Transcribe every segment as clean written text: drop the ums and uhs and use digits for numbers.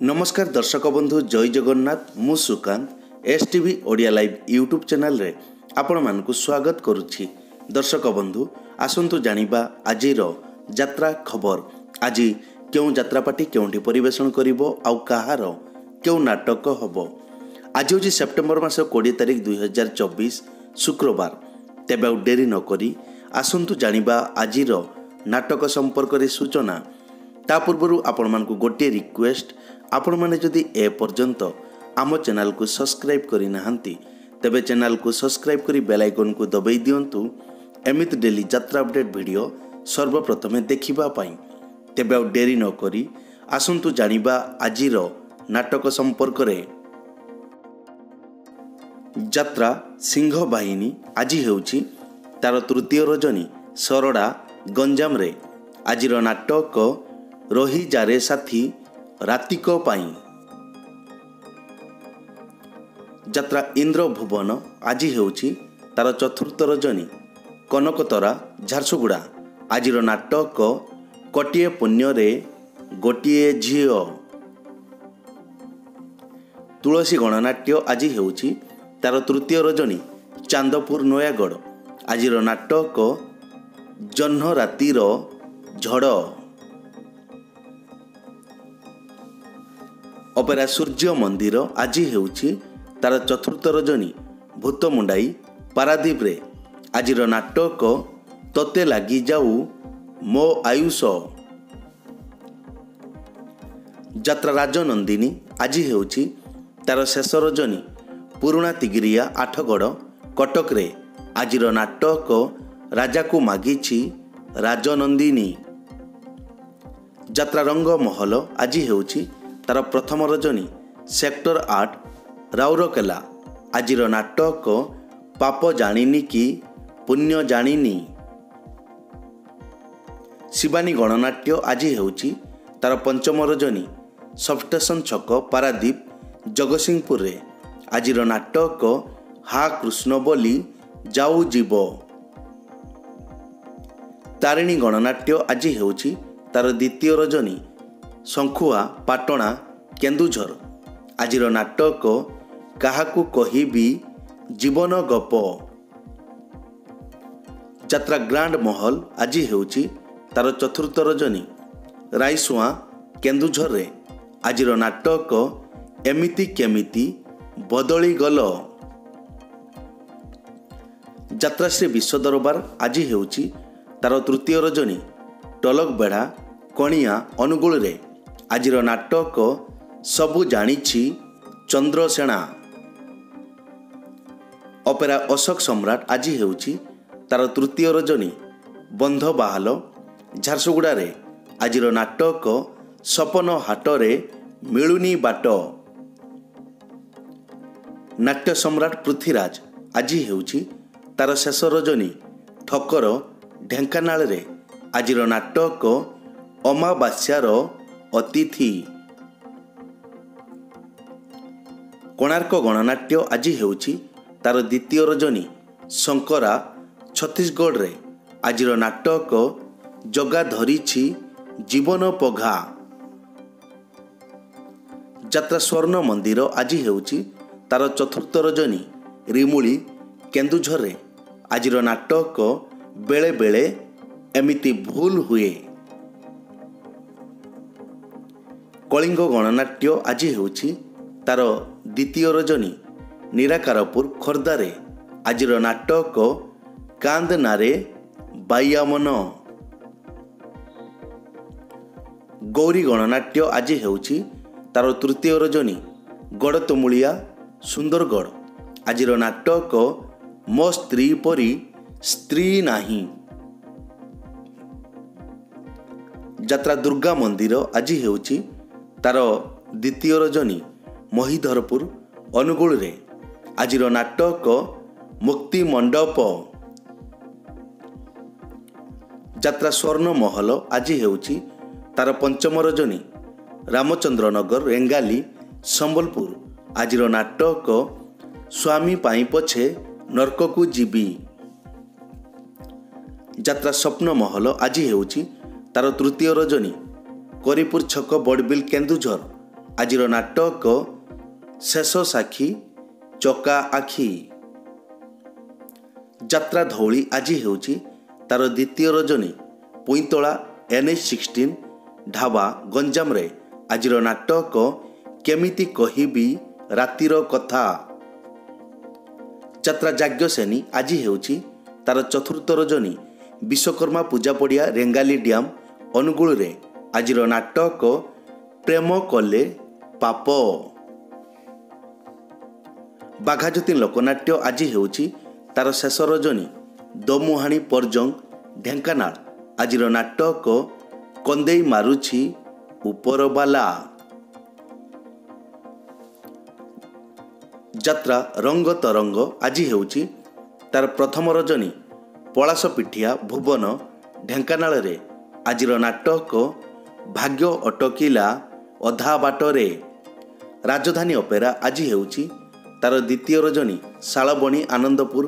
नमस्कार दर्शक बंधु जय जगन्नाथ मु Sukant STV Odia live YouTube channel रे आपण मानकु स्वागत करुछि। दर्शक बंधु आसंतु जानिबा आजिर यात्रा खबर। आज क्यों यात्रापाटी क्योंठी परिवेशन करिवो आउ कहार क्यों नाटक हबो। आज होछि सेप्टेम्बर मास 20 तारिख 2024 शुक्रवार। तेबे आउ डेरी न करी आसंतु जानिबा आजिर नाटक संपर्क रे सूचना। ता पूर्व आपण मानकु गोटे रिक्वेस्ट, आपण माने जदि ए पर्यंत आम चैनल को सब्सक्राइब करि नाहंती तेबे चैनल को सब्सक्राइब करी बेल आइकन को दबाई दियंतु एमित डेली यात्रा अपडेट वीडियो सर्वप्रथमे देखिबा पाई। तेबे आ डेरी न करी आसंतु जानिबा आजिर नाटक संपर्क रे। यात्रा सिंह बाहिनी आज हेउछि तार तृतीय रजनी सरड़ा गंजाम रे। आजिर नाटक रही जारे साथी रातिक पाई। यात्रा इंद्र भुवन आज हेउछि तार चतुर्थ रजनी कनकतरा झारसुगुड़ा। आजिर नाटक कटिए पुण्य रे गोटिए झियो। तुलसी गणनाट्य आज हेउछि तार तृतीय रजनी चांदपुर नयागढ़। आजिर नाटक जह्न रातिर झड़। अपेरा सूर्य मंदिर आज हेउछि तार चतुर्थ रजनी भूत मुंडाई पारादीप रे। आजिर नाटक तोते लागी जाऊ मो आयुष। यात्रा राजनंदिनी आज हेउछि तार शेष रजनी पुरुणा तिगिरिया आठगढ़ कटक रे। आजिर नाटक राजा को मागिछि राजनंदिनी। यात्रा रंग महल आज हेउछि तार प्रथम रजनी सेक्टर 8 राउरकेला। आजिर नाटक पाप जानिनी कि पुण्य जानिनी। शिवानी गणनाट्य आज हेउछि तार पंचम रजनी सबस्टेशन छक पारादीप जगतसिंहपुर रे। आजिर नाटक हा कृष्ण बोली जाऊ जीव। तारिणी गणनाट्य आज हेउछि तार द्वितीय रजनी शंखुआ पाटणा केन्दुझर। आजिर नाटक काहाकू कहिबी जीवन गप। यात्रा ग्रांड महल आज हेउछि तार चतुर्थ रजनी रायसुआ केन्दुझर रे। आजिर नाटक एमिति केमिति बदली गल। यात्रा श्री विश्व दरबार आज हेउछि तार तृतीय रजनी टलक बेढ़ा कणिया अनुगुल रे। आजिर नाटक सबु जानिछि चंद्रसेना। अपेरा अशोक सम्राट आज हेउछि तार तृतीय रजनी बंध बाहाल झारसुगुड़ा रे। आजिर नाटक सपन हाटरे मिलुनी बाट। नाट्य सम्राट पृथ्वीराज आज हेउछि तार शेष रजनी ठक्कर ढेंकानाल रे। आजिर नाटक अमावास्यार अतिथि। कोणार्क गणनाट्य आज हेउछि तार द्वितीय रजनी शंकरा छत्तीसगढ़ रे। आजिर नाटक जगा धरिछि जीवन पघा। यात्रा स्वर्ण मंदिर आज हेउछि तार चतुर्थ रजनी रिमुली केन्दुझर रे। आजिर नाटक बेले बेले एमिति भूल हुए। कलिंग गणनाट्य आज हेउछि तार द्वितीय रजनी निराकारपुर खोर्धा रे। आजिर नाटक कांद नारे बायामन। गौरी गणनाट्य आज हेउछि तार तृतीय रजनी गड़तमुलिया सुंदरगढ़। आजिर नाटक मो स्त्री परी स्त्री नाही। यात्रा दुर्गा मंदिर आज हेउछि तार द्वितीय रजनी महिधरपुर अनुगुल रे। आजिर नाटक मुक्ति मंडप। यात्रा स्वर्ण महल आज हेउछि तार पंचम रजनी रामचंद्र नगर रेंगाली संबलपुर। आजिर नाटक स्वामी पाई पछे नरक को जीवी। यात्रा स्वप्न महल आज हेउछि तार तृतीय रजनी करीपुर छक बड़बिल केन्दुझर। ଆଜିର ନାଟକ ଶେଷ ସାକ୍ଷୀ ଚକା ଆଖି। ଯାତ୍ରା ଧଉଳି ଆଜି ହେଉଛି ତାର ଦ୍ୱିତୀୟ ରଜନୀ ପୁଇଁତଳା NH16 ଢାବା ଗଞ୍ଜାମରେ ଆଜିର ନାଟକ କେମିତି କହିବି ରାତିର କଥା। ଯାତ୍ରା ଯାଜ୍ଞସେନୀ ଆଜି ହେଉଛି ତାର ଚତୁର୍ଥ ରଜନୀ ବିଶ୍ୱକର୍ମା ପୂଜା ପଡ଼ିଆ ରେଙ୍ଗାଲି ଡ୍ୟାମ୍ ଅନୁଗୁଳରେ ଆଜିର ନାଟକ ପ୍ରେମ କଲେ ପାପ। ବାଘାଯତୀନ ଲୋକନାଟ୍ୟ ଆଜି ହେଉଛି ତାର ଶେଷ ରଜନୀ ଦମୁହାଣୀ ପର୍ଜଙ୍ଗ ଢେଙ୍କାନାଳ ଆଜିର ନାଟକ କନ୍ଦେଇ ମାରୁଛି ଉପରବାଲା। ଯାତ୍ରା ରଙ୍ଗ ତରଙ୍ଗ ଆଜି ହେଉଛି ତାର ପ୍ରଥମ ରଜନୀ ପଳାଶ ପିଠିଆ ଭୁବନ ଢେଙ୍କାନାଳରେ ଆଜିର ନାଟକ ଭାଗ୍ୟ ଅଟକିଲା ଅଧା ବାଟରେ। ରାଜଧାନୀ ଅପେରା ଆଜି ହେଉଛି ତାର ଦ୍ୱିତୀୟ ରଜନୀ ଶାଳବଣୀ ଆନନ୍ଦପୁର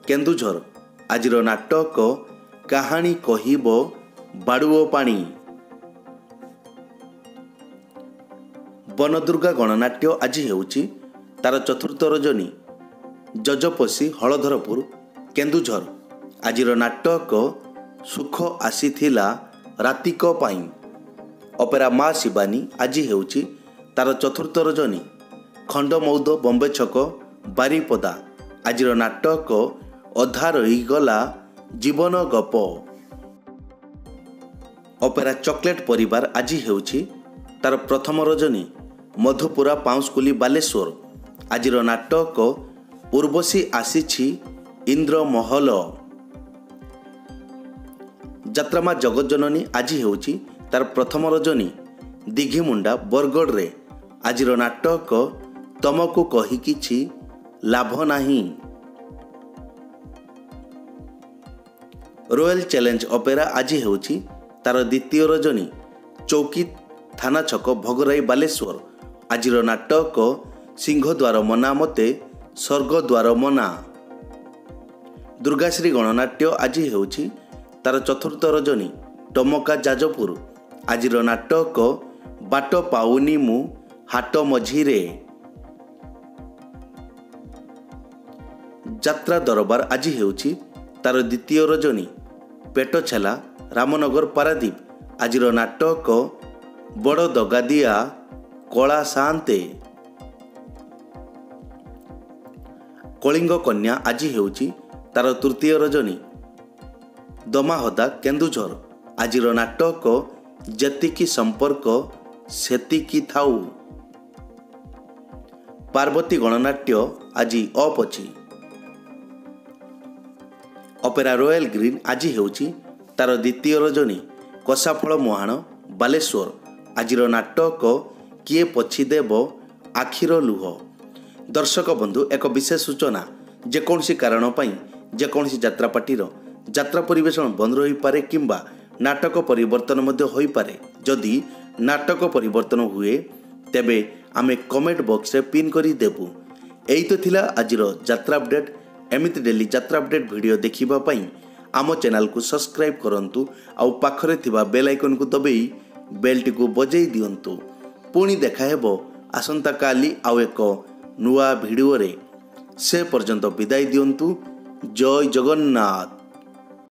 କେନ୍ଦୁଝର ଆଜିର ନାଟକ କାହାଣୀ କହିବ ବାଡ଼ୁଅ ପାଣି। ବନଦୁର୍ଗା ଗଣନାଟ୍ୟ ଆଜି ହେଉଛି ତାର ଚତୁର୍ଥ ରଜନୀ ଯଜପସି ହଳଧରପୁର କେନ୍ଦୁଝର ଆଜିର ନାଟକ ସୁଖ ଆସିଥିଲା ରାତିକ ପାଇଁ। ଅପେରା ମା ଶିବାନୀ ଆଜି ହେଉଛି ତାର ଚତୁର୍ଥ ରଜନୀ ଖଣ୍ଡମୌଦ ବମ୍ବେ ଛକ ବାରିପଦା ଆଜିର ନାଟକ ଅଧା ରହିଗଲା ଜୀବନ ଗପ। ଅପେରା ଚକୋଲେଟ ପରିବାର ଆଜି ହେଉଛି ତାର ପ୍ରଥମ ରଜନୀ ମଧୁପୁରା ପାଉଁଶକୁଲି ବାଲେଶ୍ୱର ଆଜିର ନାଟକ ଉର୍ବଶୀ ଆସିଛି ଇନ୍ଦ୍ରମହଲ। ଯାତ୍ରାମା ଜଗଜ୍ଜନନୀ ଆଜି ହେଉଛି ତାର ପ୍ରଥମ ରଜନୀ ଦିଘିମୁଣ୍ଡା ବରଗଡ଼ରେ ଆଜିର ନାଟକ ତମକୁ କହି କିଛି ଲାଭ ନାହିଁ। ରୟାଲ ଚ୍ୟାଲେଞ୍ଜ ଅପେରା ଆଜି ହେଉଛି ତାର ଦ୍ୱିତୀୟ ରଜନୀ ଚୌକି ଥାନା ଛକ ଭୋଗରାଇ ବାଲେଶ୍ୱର ଆଜିର ନାଟକ ସିଂହଦ୍ୱାର ମନା ମତେ ସ୍ୱର୍ଗଦ୍ୱାର ମନା। ଦୁର୍ଗାଶ୍ରୀ ଗଣନାଟ୍ୟ ଆଜି ହେଉଛି ତାର ଚତୁର୍ଥ ରଜନୀ ଟମକା ଯାଜପୁର ଆଜିର ନାଟକ ବାଟ ପାଉନି ମୁଁ ହାଟ ମଝିରେ। ଯାତ୍ରା ଦରବାର ଆଜି ହେଉଛି ତାର ଦ୍ୱିତୀୟ ରଜନୀ ପେଟଛେଲା ରାମନଗର ପାରାଦୀପ ଆଜିର ନାଟକ ବଡ଼ ଦଗାଦିଆ କଳା ସାନ୍ତେ। କଳିଙ୍ଗ କନ୍ୟା ଆଜି ହେଉଛି ତାର ତୃତୀୟ ରଜନୀ ଦମାହଦା କେନ୍ଦୁଝର ଆଜିର ନାଟକ ଯେତିକି ସମ୍ପର୍କ ସେତିକି ଥାଉ। ପାର୍ବତୀ ଗଣନାଟ୍ୟ ଆଜି ଅପ୍ ଅଛି। ଅପେରା ରୟାଲ ଗ୍ରୀନ୍ ଆଜି ହେଉଛି ତାର ଦ୍ୱିତୀୟ ରଜନୀ କଷାଫଳ ମୁହାଣ ବାଲେଶ୍ୱର ଆଜିର ନାଟକ କିଏ ପୋଛିଦେବ ଆଖିର ଲୁହ। ଦର୍ଶକ ବନ୍ଧୁ ଏକ ବିଶେଷ ସୂଚନା ଯେକୌଣସି କାରଣ ପାଇଁ ଯେକୌଣସି ଯାତ୍ରାପାର୍ଟିର ଯାତ୍ରା ପରିବେଷଣ ବନ୍ଦ ରହିପାରେ କିମ୍ବା ନାଟକ ପରିବର୍ତ୍ତନ ମଧ୍ୟ ହୋଇପାରେ। ଯଦି ନାଟକ ପରିବର୍ତ୍ତନ ହୁଏ ତେବେ ଆମେ କମେଣ୍ଟ ବକ୍ସରେ ପିନ୍ କରି ଦେବୁ। ଏଇ ତ ଥିଲା ଆଜିର ଯାତ୍ରା ଅପଡେଟ୍। ଏମିତି ଡେଲି ଯାତ୍ରା ଅପଡେଟ୍ ଭିଡ଼ିଓ ଦେଖିବା ପାଇଁ ଆମ ଚ୍ୟାନେଲକୁ ସବସ୍କ୍ରାଇବ୍ କରନ୍ତୁ ଆଉ ପାଖରେ ଥିବା ବେଲ୍ ଆଇକନ୍କୁ ଦବାଇ ବେଲ୍ଟିକୁ ବଜାଇ ଦିଅନ୍ତୁ। ପୁଣି ଦେଖା ହେବ ଆସନ୍ତାକାଲି ଆଉ ଏକ ନୂଆ ଭିଡ଼ିଓରେ। ସେ ପର୍ଯ୍ୟନ୍ତ ବିଦାୟ ଦିଅନ୍ତୁ। ଜୟ ଜଗନ୍ନାଥ।